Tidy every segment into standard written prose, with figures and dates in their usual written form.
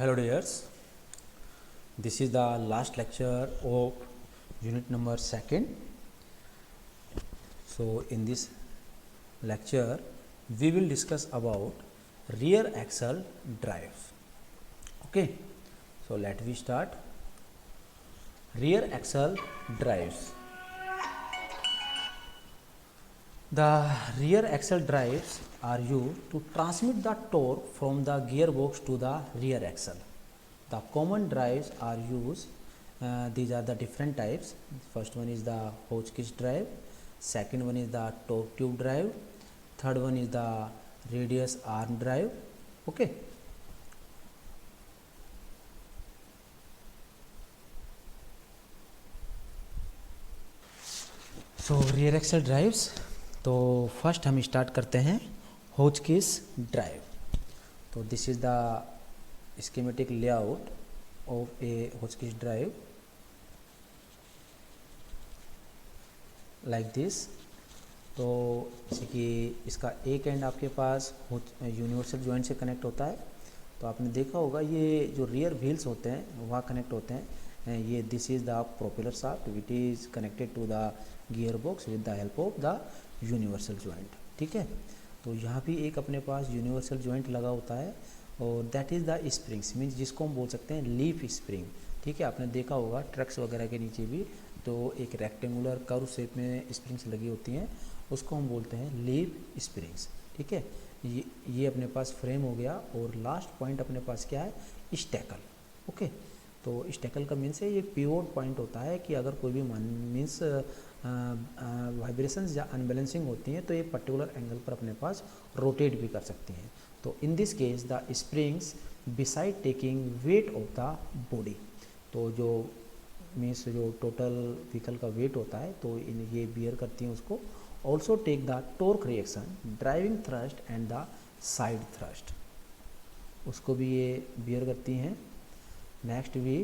Hello dears, this is the last lecture of unit number 2nd. So in this lecture we will discuss about rear axle drives. Okay, so let we start. Rear axle drives. The rear axle drives are used to transmit the torque from the gearbox to the rear axle. The common drives are used. These are the different types. First one is the Hotchkiss drive. Second one is the torque tube drive. Third one is the radius arm drive. Okay. So rear axle drives. तो first हम start करते हैं Hotchkiss drive. तो this is the schematic layout of a Hotchkiss drive like this. तो जैसे कि इसका एक एंड आपके पास यूनिवर्सल जॉइंट से कनेक्ट होता है. तो आपने देखा होगा ये जो रियर व्हील्स होते हैं वहाँ कनेक्ट होते हैं. ये this is the propeller shaft which is connected to the gearbox with the help of the universal joint. ठीक है. तो यहाँ भी एक अपने पास यूनिवर्सल जॉइंट लगा होता है और that is the springs means जिसको हम बोल सकते हैं लीफ स्प्रिंग. ठीक है. आपने देखा होगा ट्रक्स वगैरह के नीचे भी तो एक रेक्टेंगुलर कर्व शेप में स्प्रिंग्स लगी होती हैं, उसको हम बोलते हैं लीफ स्प्रिंग्स. ठीक है. ये अपने पास फ्रेम हो गया और लास्ट पॉइंट अपने पास क्या है, स्टैकल. ओके. तो स्टैकल का मीन्स है ये पिवोट पॉइंट होता है कि अगर कोई भी मीन्स वाइब्रेशंस या अनबैलेंसिंग होती हैं तो ये पर्टिकुलर एंगल पर अपने पास रोटेट भी कर सकती हैं. तो in this case the springs beside taking weight of the body. तो जो मीन्स जो टोटल व्हीकल का वेट होता है तो ये बियर करती हैं उसको. Also take the torque reaction, driving thrust and the side thrust, उसको भी ये बियर करती हैं. नेक्स्ट भी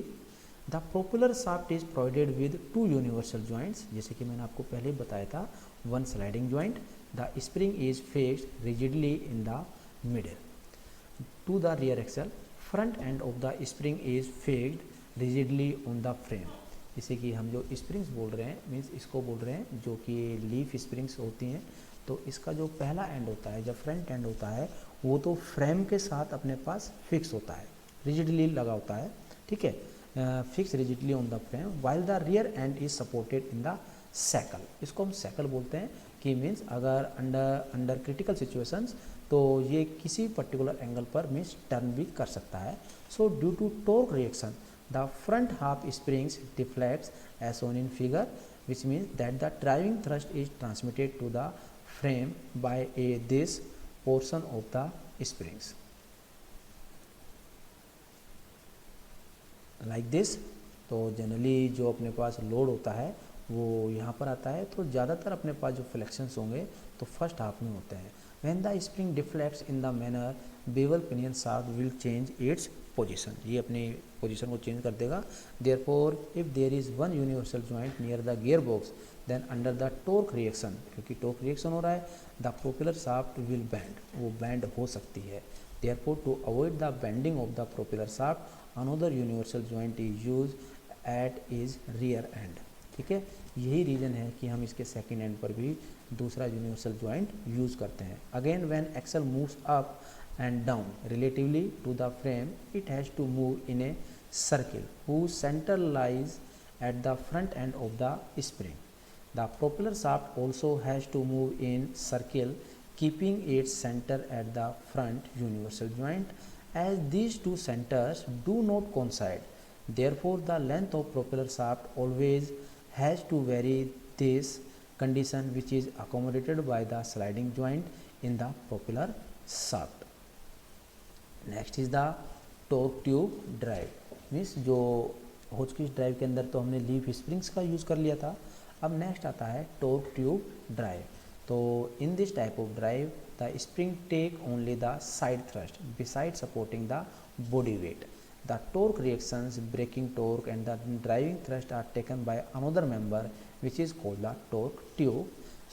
the propeller shaft is provided with two universal joints. जैसे कि मैंने आपको पहले बताया था, one sliding joint. The spring is fixed rigidly in the middle to the rear axle. Front end of the spring is fixed rigidly on the frame. जैसे कि हम जो स्प्रिंग्स बोल रहे हैं मीन्स इसको बोल रहे हैं जो कि लीफ स्प्रिंग्स होती हैं. तो इसका जो पहला एंड होता है, जब फ्रंट एंड होता है, वो तो फ्रेम के साथ अपने पास फिक्स होता है, रिजिडली लगा होता है. ठीक है. Fix rigidly on the frame while the rear end is supported in the shackle. इसको हम सैकल बोलते हैं कि मीन्स अगर अंडर क्रिटिकल सिचुएशंस तो ये किसी पर्टिकुलर एंगल पर मीन्स टर्न भी कर सकता है. So due to torque reaction the front half springs deflects as shown in figure, which means that the driving thrust is transmitted to the frame by this portion of the springs like this. तो generally जो अपने पास load होता है वो यहाँ पर आता है. तो ज़्यादातर अपने पास जो फ्लेक्शंस होंगे तो फर्स्ट हाफ में होते हैं. When the spring deflects in the manner, bevel pinion shaft will change its position. ये अपनी पोजीशन को चेंज कर देगा. Therefore, if there is one universal joint near the gearbox, then under the torque reaction, क्योंकि torque reaction हो रहा है, the propeller shaft will bend. वो bend हो सकती है. Therefore, to avoid the bending of the propeller shaft, another universal joint is used at its rear end. ठीक है. यही रीज़न है कि हम इसके सेकेंड एंड पर भी दूसरा यूनिवर्सल जॉइंट यूज़ करते हैं. Again when axle moves up and down relatively to the frame, it has to move in a circle whose center lies at the front end of the spring. The propeller shaft also has to move in circle, keeping its center at the front universal joint. As these two centers do not coincide, therefore the length of propeller shaft always has to vary. This condition which is accommodated by the sliding joint in the propeller shaft. Next is the torque tube drive. Means जो होचकिस drive के अंदर तो हमने leaf springs का use कर लिया था. अब नेक्स्ट आता है टॉर्क ट्यूब ड्राइव. तो in this type of drive the spring take only the side thrust beside supporting the body weight. The torque reactions, braking torque and the driving thrust are taken by another member which is called the torque tube.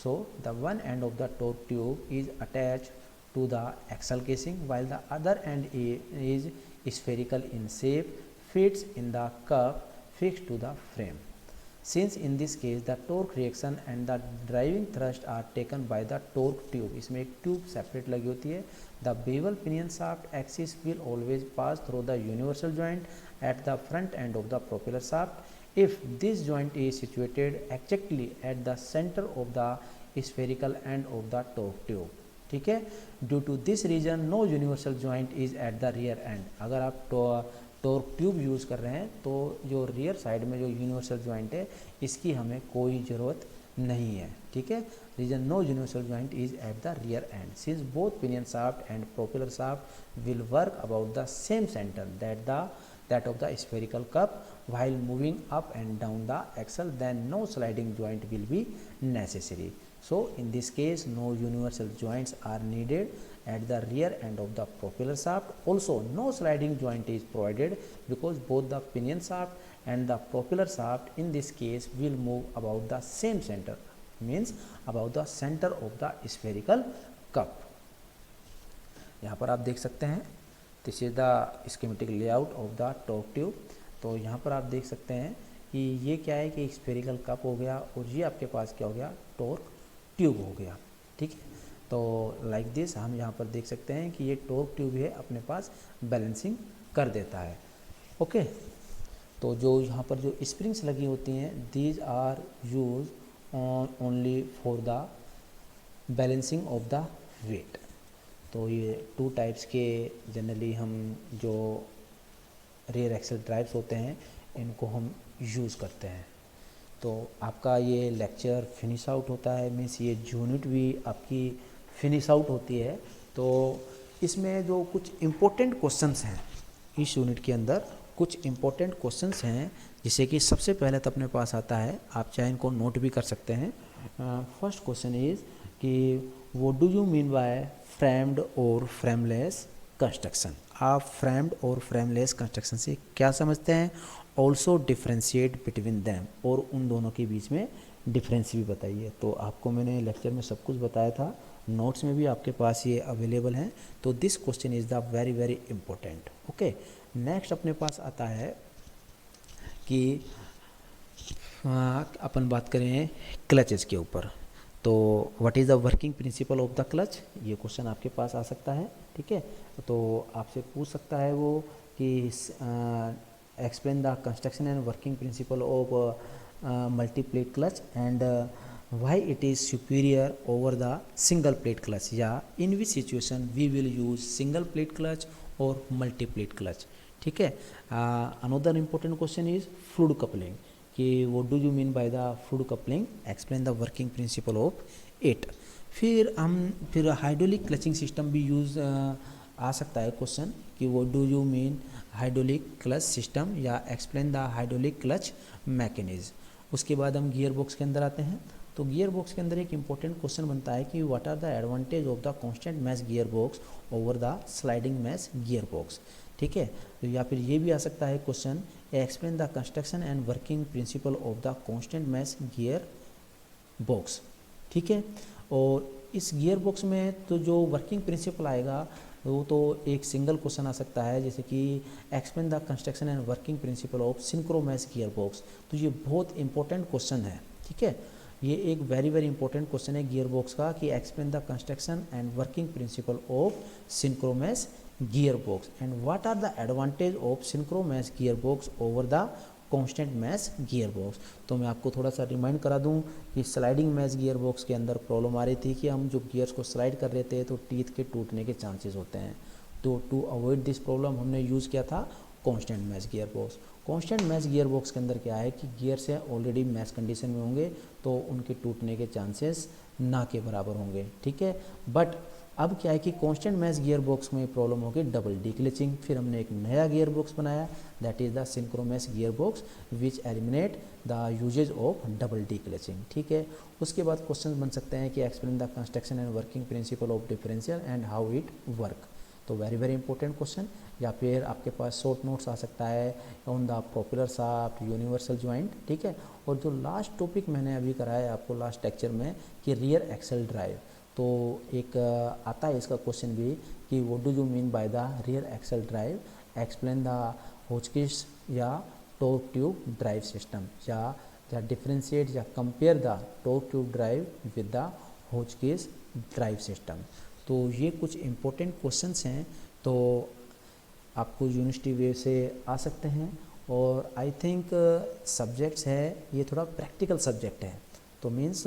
So the one end of the torque tube is attached to the axle casing while the other end is spherical in shape, fits in the cup fixed to the frame. Since in this case the torque reaction and the driving thrust are taken by the torque tube, इसमें एक tube separate लगी होती है. The bevel pinion shaft axis will always pass through the universal joint at the front end of the propeller shaft if this joint is situated exactly at the center of the spherical end of the torque tube. ठीक है. Due to this reason no universal joint is at the rear end. अगर आप torque tube use कर रहे हैं तो जो rear side में जो यूनिवर्सल जॉइंट है इसकी हमें कोई ज़रूरत नहीं है. ठीक है. Reason no universal joint is at the rear end since both pinion shaft and propeller shaft will work about the same centre that of the spherical cup while moving up and down the axle, then no sliding joint will be necessary. So in this case no universal joints are needed at the rear end of the propeller shaft. Also no sliding joint is provided because both the pinion shaft and the propeller shaft in this case will move about the same center, means about the center of the spherical cup. यहाँ पर आप देख सकते हैं this is the schematic layout of the torque tube. तो यहाँ पर आप देख सकते हैं कि ये क्या है कि स्फेरिकल कप हो गया और ये आपके पास क्या हो गया टॉर्क ट्यूब हो गया. ठीक है. तो लाइक दिस हम यहाँ पर देख सकते हैं कि ये टॉर्क ट्यूब है अपने पास बैलेंसिंग कर देता है. ओके. तो जो यहाँ पर जो स्प्रिंग्स लगी होती हैं these are use only for the balancing of the weight. तो ये टू टाइप्स के जनरली हम जो रेयर एक्सल ड्राइव्स होते हैं इनको हम यूज़ करते हैं. तो आपका ये लेक्चर फिनिश आउट होता है, मीन्स ये यूनिट भी आपकी फिनिश आउट होती है. तो इसमें जो कुछ इम्पोर्टेंट क्वेश्चंस हैं इस यूनिट के अंदर कुछ इम्पोर्टेंट क्वेश्चंस हैं जिसे कि सबसे पहले तो अपने पास आता है, आप चाहे इनको नोट भी कर सकते हैं. फर्स्ट क्वेश्चन इज़ कि what do you mean bye framed और फ्रेमलेस कंस्ट्रक्शन. आप फ्रेम्ड और फ्रेमलेस कंस्ट्रक्शन से क्या समझते हैं. ऑल्सो डिफ्रेंशिएट बिटवीन दैम, और उन दोनों के बीच में डिफरेंस भी बताइए. तो आपको मैंने लेक्चर में सब कुछ बताया था, नोट्स में भी आपके पास ये अवेलेबल हैं. तो this question is the very very important. Okay. Next अपने पास आता है कि अपन बात करें क्लचेस के ऊपर. तो what is the working principle of the clutch, ये क्वेश्चन आपके पास आ सकता है. ठीक है. तो आपसे पूछ सकता है वो कि explain the construction and working principle of multi plate clutch and why it is superior over the single plate clutch, या in which situation we will use single plate clutch और मल्टी प्लेट क्लच. ठीक है. Another important question is fluid coupling कि what do you mean by the fluid coupling, explain the working principle of it. फिर hydraulic clutching system भी use आ सकता है question कि what do you mean hydraulic clutch system, या explain the hydraulic clutch mechanism. उसके बाद हम गियर बॉक्स के अंदर आते हैं. तो गियर बॉक्स के अंदर एक इंपॉर्टेंट क्वेश्चन बनता है कि what are the advantage of the constant mesh gear box over the sliding mesh gear box. ठीक है. तो या फिर ये भी आ सकता है question explain the construction and working principle of the constant mesh gear box. ठीक है. और इस गियर बॉक्स में तो जो वर्किंग प्रिंसिपल आएगा वो तो एक सिंगल क्वेश्चन आ सकता है, जैसे कि explain the construction and working principle of synchro mesh gear box. तो ये बहुत इंपॉर्टेंट क्वेश्चन है. ठीक है. ये एक वेरी वेरी इंपॉर्टेंट क्वेश्चन है गियर बॉक्स का कि explain the construction and working principle of synchro mesh gear box and what are the advantage of synchro mesh gear box over the constant mesh gear box. तो मैं आपको थोड़ा सा remind करा दूं कि स्लाइडिंग मैश गियर बॉक्स के अंदर प्रॉब्लम आ रही थी कि हम जो गियर्स को स्लाइड कर रहे थे तो टीथ के टूटने के चांसेस होते हैं. तो टू अवॉइड दिस प्रॉब्लम हमने यूज़ किया था constant mesh gear box. Constant mesh gear box के अंदर क्या है कि गियर से ऑलरेडी मैश कंडीशन में होंगे तो उनके टूटने के चांसेस ना के बराबर होंगे. ठीक है. बट अब क्या है कि कांस्टेंट मैश गियर बॉक्स में प्रॉब्लम होगी डबल डीक्लचिंग. फिर हमने एक नया गियर बॉक्स बनाया that is the synchro mesh gear box which eliminate the usages of double declutching. ठीक है. उसके बाद क्वेश्चन बन सकते हैं कि explain the construction and working principle of differential and how it work. तो वेरी वेरी इंपॉर्टेंट क्वेश्चन. या फिर आपके पास शॉर्ट नोट्स आ सकता है on the propeller shaft universal joint. ठीक है. और जो लास्ट टॉपिक मैंने अभी कराया आपको लास्ट लेक्चर में कि रियर एक्सल ड्राइव, तो एक आता है इसका क्वेश्चन भी कि what do you mean by the rear axle drive, explain the Hotchkiss या टॉर्क ट्यूब ड्राइव सिस्टम, या डिफ्रेंशिएट या compare the torque tube drive with the Hotchkiss drive system. तो ये कुछ इम्पोर्टेंट क्वेश्चंस हैं, तो आपको यूनिवर्सिटी वे से आ सकते हैं। और आई थिंक सब्जेक्ट्स है ये थोड़ा प्रैक्टिकल सब्जेक्ट है, तो मीन्स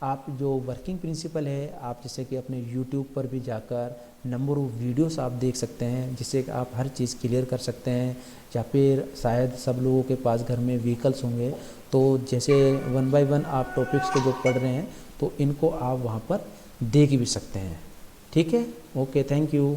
आप जो वर्किंग प्रिंसिपल है आप जैसे कि अपने यूट्यूब पर भी जाकर नंबर ऑफ वीडियोस आप देख सकते हैं, जिससे कि आप हर चीज़ क्लियर कर सकते हैं। या फिर शायद सब लोगों के पास घर में व्हीकल्स होंगे, तो जैसे 1 बाय 1 आप टॉपिक्स को जो पढ़ रहे हैं तो इनको आप वहाँ पर देख भी सकते हैं। ठीक है, ओके, थैंक यू।